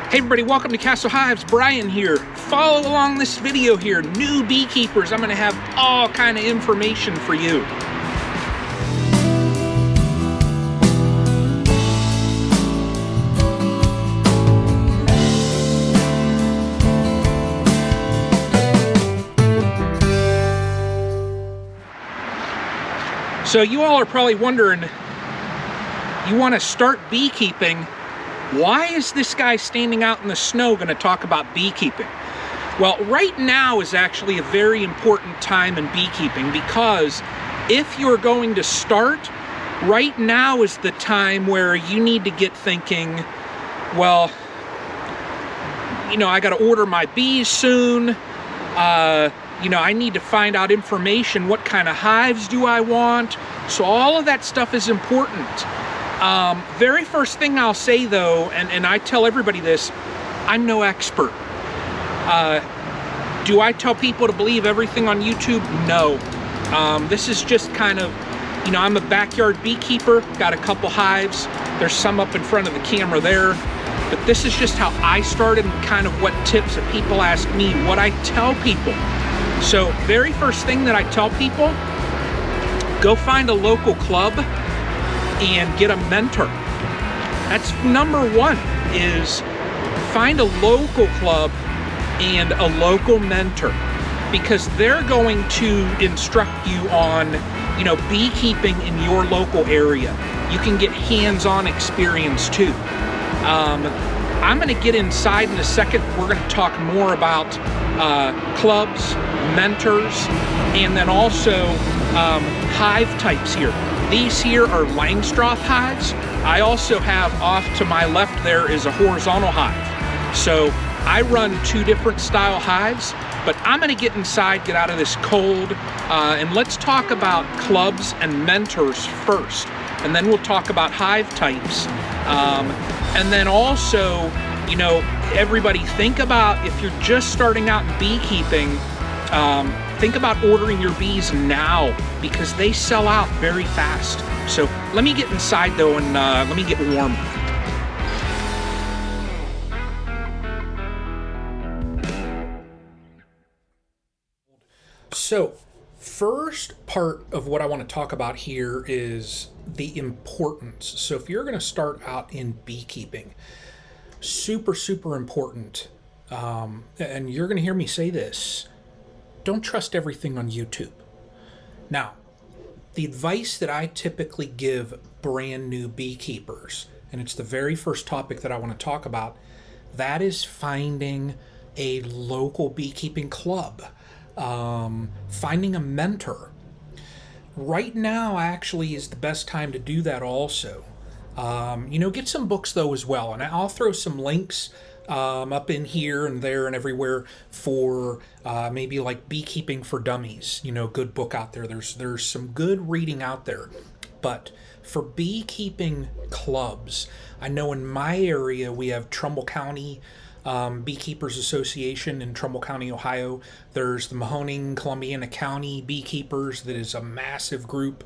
Hey everybody, welcome to Castle Hives. Brian here. Follow along this video here. New beekeepers. I'm going to have all kind of information for you. So you all are probably wondering, you want to start beekeeping. Why is this guy standing out in the snow going to talk about beekeeping? Well, right now is actually a very important time in beekeeping, because if you're going to start, right now is the time where you need to get thinking, well, you know, I got to order my bees soon. You know, I need to find out information. What kind of hives do I want? So all of that stuff is important. Very first thing I'll say though, and I tell everybody this, I'm no expert. Do I tell people to believe everything on YouTube? No. This is just kind of, you know, I'm a backyard beekeeper, got a couple hives. There's some up in front of the camera there. But this is just how I started and kind of what tips that people ask me, what I tell people. So very first thing that I tell people, go find a local club and get a mentor. That's number one, is find a local club and a local mentor, because they're going to instruct you on, you know, beekeeping in your local area. You can get hands-on experience too. I'm going to get inside in a second. We're going to talk more about clubs, mentors, and then also hive types here. These here are Langstroth hives. I also have, off to my left there is a horizontal hive. So I run two different style hives, but I'm going to get inside, get out of this cold, and let's talk about clubs and mentors first. And then we'll talk about hive types. And then also, you know, everybody think about, if you're just starting out in beekeeping, think about ordering your bees now, because they sell out very fast. So let me get inside though, and let me get warm. So first part of what I want to talk about here is the importance. So if you're going to start out in beekeeping, super important, and you're going to hear me say this, don't trust everything on YouTube. Now, the advice that I typically give brand new beekeepers, and it's the very first topic that I want to talk about, that is finding a local beekeeping club, finding a mentor. Right now actually is the best time to do that also. You know, get some books though as well, and I'll throw some links up in here and there and everywhere for maybe like Beekeeping for Dummies, you know, good book out there. There's some good reading out there. But for beekeeping clubs, I know in my area we have Trumbull County Beekeepers Association in Trumbull County, Ohio. There's the Mahoning Columbiana County Beekeepers, that is a massive group.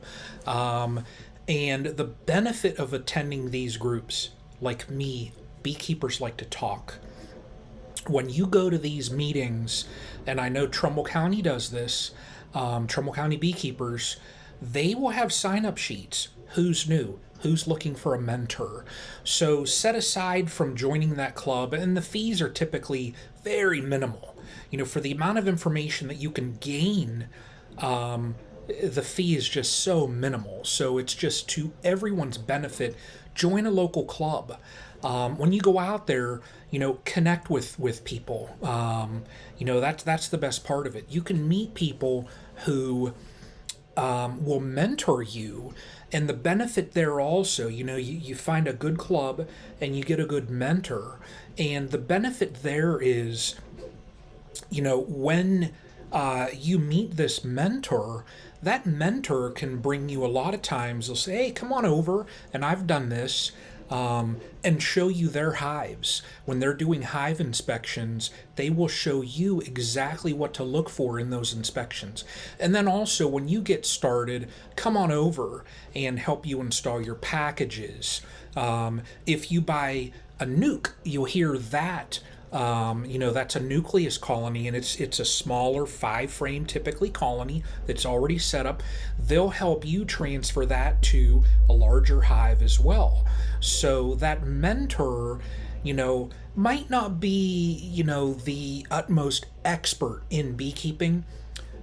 And the benefit of attending these groups, like me, beekeepers like to talk. When you go to these meetings, and I know Trumbull County does this, Trumbull County beekeepers, they will have sign-up sheets. Who's new? Who's looking for a mentor? So set aside from joining that club, and the fees are typically very minimal. You know, for the amount of information that you can gain, the fee is just so minimal. So it's just to everyone's benefit. Join a local club. When you go out there, you know, connect with people. You know, that's the best part of it. You can meet people who will mentor you, and the benefit there also, you know, you find a good club and you get a good mentor, and the benefit there is, you know, when you meet this mentor, that mentor can bring you, a lot of times they'll say, hey, come on over, and I've done this, and show you their hives. When they're doing hive inspections, they will show you exactly what to look for in those inspections. And then also, when you get started, come on over and help you install your packages. If you buy a nuke. You'll hear that. That's a nucleus colony, and it's a smaller 5-frame typically colony that's already set up. They'll help you transfer that to a larger hive as well. So that mentor, might not be, the utmost expert in beekeeping,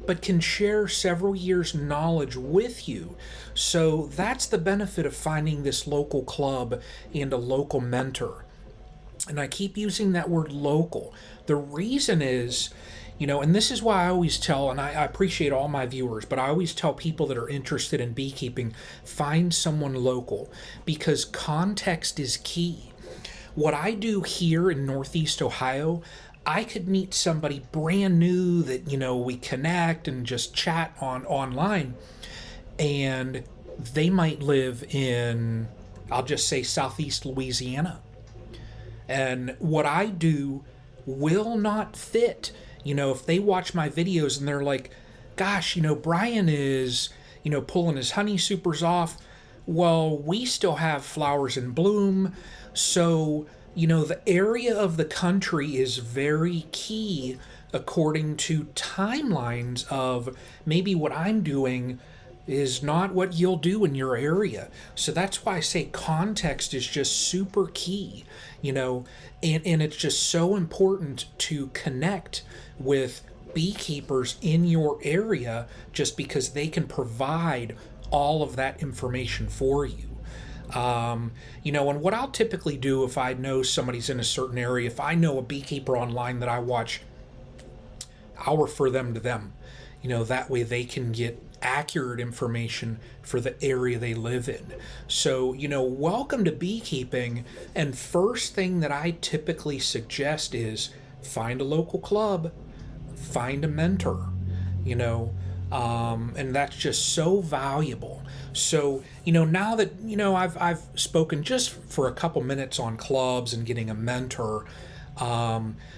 but can share several years' knowledge with you. So that's the benefit of finding this local club and a local mentor. And I keep using that word local. The reason is, and this is why I always tell, and I appreciate all my viewers, but I always tell people that are interested in beekeeping, find someone local, because context is key. What I do here in Northeast Ohio, I could meet somebody brand new that, we connect and just chat online, and they might live in, I'll just say, Southeast Louisiana. And what I do will not fit. If they watch my videos and they're like, gosh, Brian is, pulling his honey supers off. Well, we still have flowers in bloom. So, the area of the country is very key according to timelines of maybe what I'm doing is not what you'll do in your area. So that's why I say context is just super key, and it's just so important to connect with beekeepers in your area, just because they can provide all of that information for you. And what I'll typically do if I know somebody's in a certain area, if I know a beekeeper online that I watch, I'll refer them to them. That way they can get accurate information for the area they live in. So, welcome to beekeeping. And first thing that I typically suggest is find a local club, find a mentor, and that's just so valuable. So, now that, I've spoken just for a couple minutes on clubs and getting a mentor,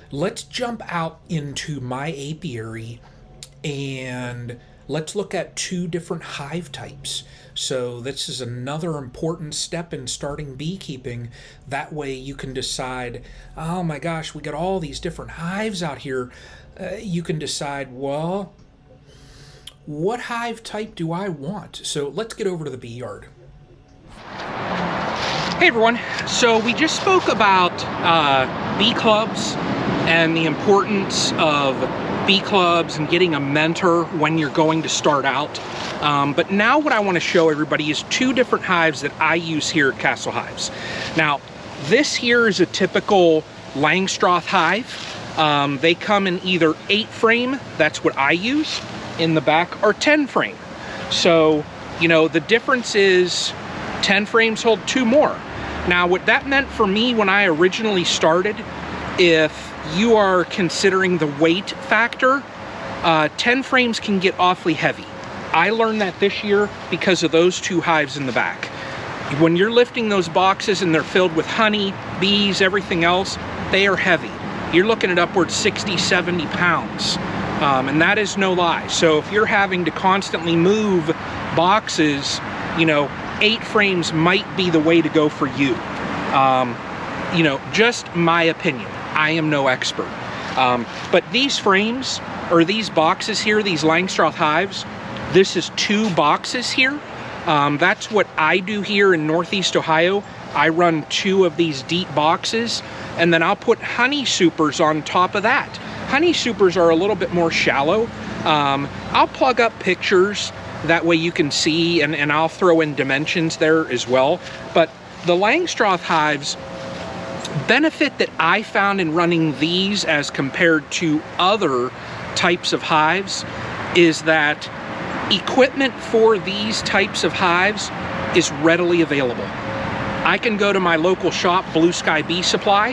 let's jump out into my apiary and let's look at 2 different hive types. So this is another important step in starting beekeeping. That way you can decide, oh my gosh, we got all these different hives out here. You can decide, well, what hive type do I want? So let's get over to the bee yard. Hey everyone, so we just spoke about bee clubs and the importance of bee clubs and getting a mentor when you're going to start out. But now what I want to show everybody is 2 different hives that I use here at Castle Hives. Now, this here is a typical Langstroth hive. They come in either 8-frame, that's what I use, in the back, or 10-frame. So, the difference is 10 frames hold 2 more. Now, what that meant for me when I originally started, if you are considering the weight factor, 10 frames can get awfully heavy. I learned that this year because of those 2 hives in the back. When you're lifting those boxes and they're filled with honey, bees, everything else, they are heavy. You're looking at upwards 60, 70 pounds. And that is no lie. So if you're having to constantly move boxes, 8 frames might be the way to go for you. Just my opinion. I am no expert. But these frames, or these boxes here, these Langstroth hives, this is 2 boxes here. That's what I do here in Northeast Ohio. I run 2 of these deep boxes, and then I'll put honey supers on top of that. Honey supers are a little bit more shallow. I'll plug up pictures, that way you can see, and I'll throw in dimensions there as well. But the Langstroth hives, benefit that I found in running these as compared to other types of hives is that equipment for these types of hives is readily available. I can go to my local shop, Blue Sky Bee Supply,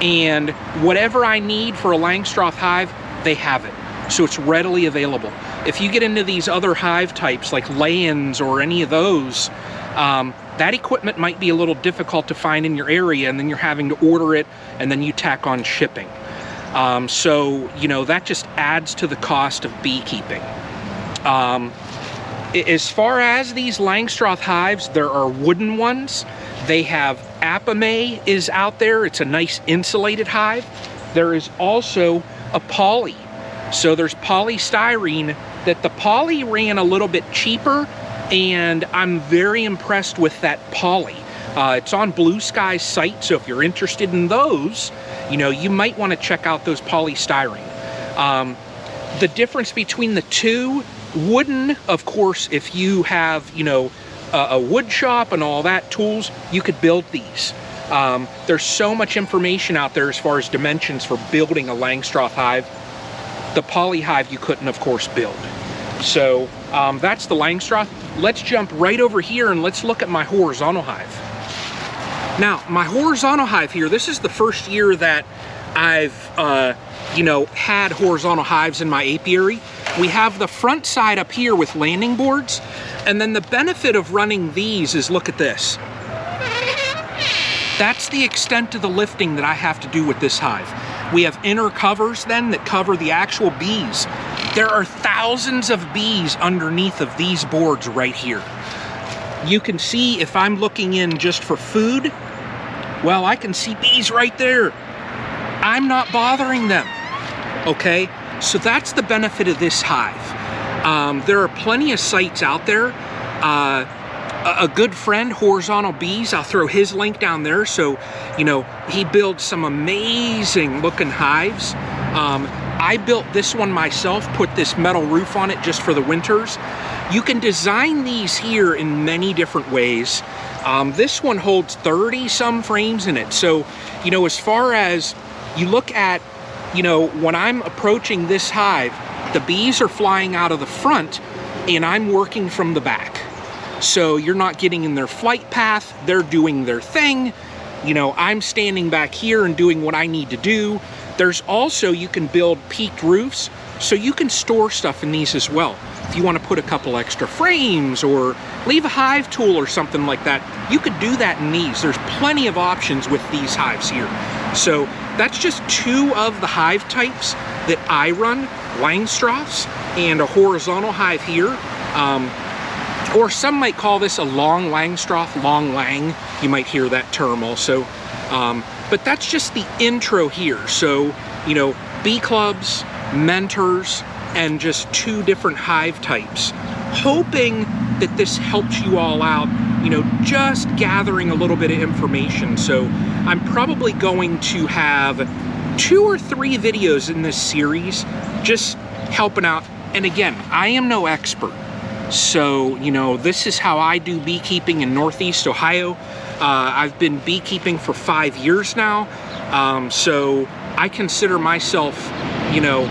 and whatever I need for a Langstroth hive, they have it. So it's readily available. If you get into these other hive types like Layens or any of those, that equipment might be a little difficult to find in your area, and then you're having to order it, and then you tack on shipping. So, that just adds to the cost of beekeeping. As far as these Langstroth hives, there are wooden ones. They have Apame is out there. It's a nice insulated hive. There is also a poly. So there's polystyrene. That the poly ran a little bit cheaper, and I'm very impressed with that poly. It's on Blue Sky's site, so if you're interested in those, you know, you might want to check out those polystyrene. The difference between the two, wooden, of course, if you have, you know, a wood shop and all that, tools, you could build these. There's so much information out there as far as dimensions for building a Langstroth hive. The poly hive you couldn't, of course, build. So that's the Langstroth. Let's jump right over here and let's look at my horizontal hive. Now, my horizontal hive here, this is the first year that I've, you know, had horizontal hives in my apiary. We have the front side up here with landing boards, and then the benefit of running these is, look at this. That's the extent of the lifting that I have to do with this hive. We have inner covers then that cover the actual bees. There are thousands of bees underneath of these boards right here. You can see if I'm looking in just for food, well, I can see bees right there. I'm not bothering them, okay? So that's the benefit of this hive. There are plenty of sites out there. A good friend, Horizontal Bees, I'll throw his link down there. So, you know, he builds some amazing looking hives. I built this one myself, put this metal roof on it just for the winters. You can design these here in many different ways. This one holds 30 some frames in it. So, you know, as far as you look at, you know, when I'm approaching this hive, the bees are flying out of the front and I'm working from the back. So you're not getting in their flight path, they're doing their thing. You know, I'm standing back here and doing what I need to do. There's also, you can build peaked roofs, so you can store stuff in these as well. If you want to put a couple extra frames or leave a hive tool or something like that, you could do that in these. There's plenty of options with these hives here. So that's just two of the hive types that I run, Langstroths and a horizontal hive here. Or some might call this a long Langstroth, long Lang. You might hear that term also. But that's just the intro here. So, you know, bee clubs, mentors, and just two different hive types. Hoping that this helps you all out, you know, just gathering a little bit of information. So I'm probably going to have 2 or 3 videos in this series just helping out. And again, I am no expert. So, you know, this is how I do beekeeping in Northeast Ohio. I've been beekeeping for 5 years now. So I consider myself, you know,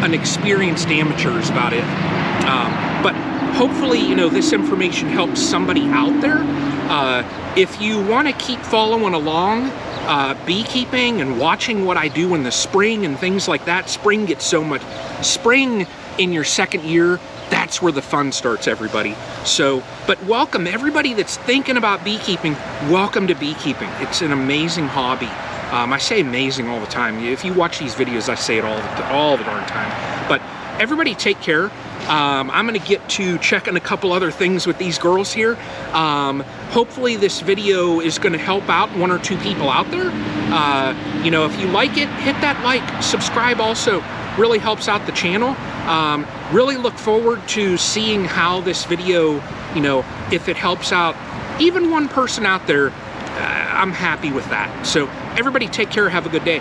an experienced amateur about it. But hopefully, you know, this information helps somebody out there. If you want to keep following along, beekeeping and watching what I do in the spring and things like that, spring gets so much, spring in your second year, that's where the fun starts, everybody. So, but welcome everybody that's thinking about beekeeping. Welcome to beekeeping. It's an amazing hobby. I say amazing all the time. If you watch these videos, I say it all the darn time. But everybody take care. I'm gonna get to checking a couple other things with these girls here. Hopefully this video is gonna help out 1 or 2 people out there. You know, if you like it, hit that like, subscribe also. Really helps out the channel. Really look forward to seeing how this video, you know, if it helps out even one person out there, I'm happy with that. So everybody take care, have a good day.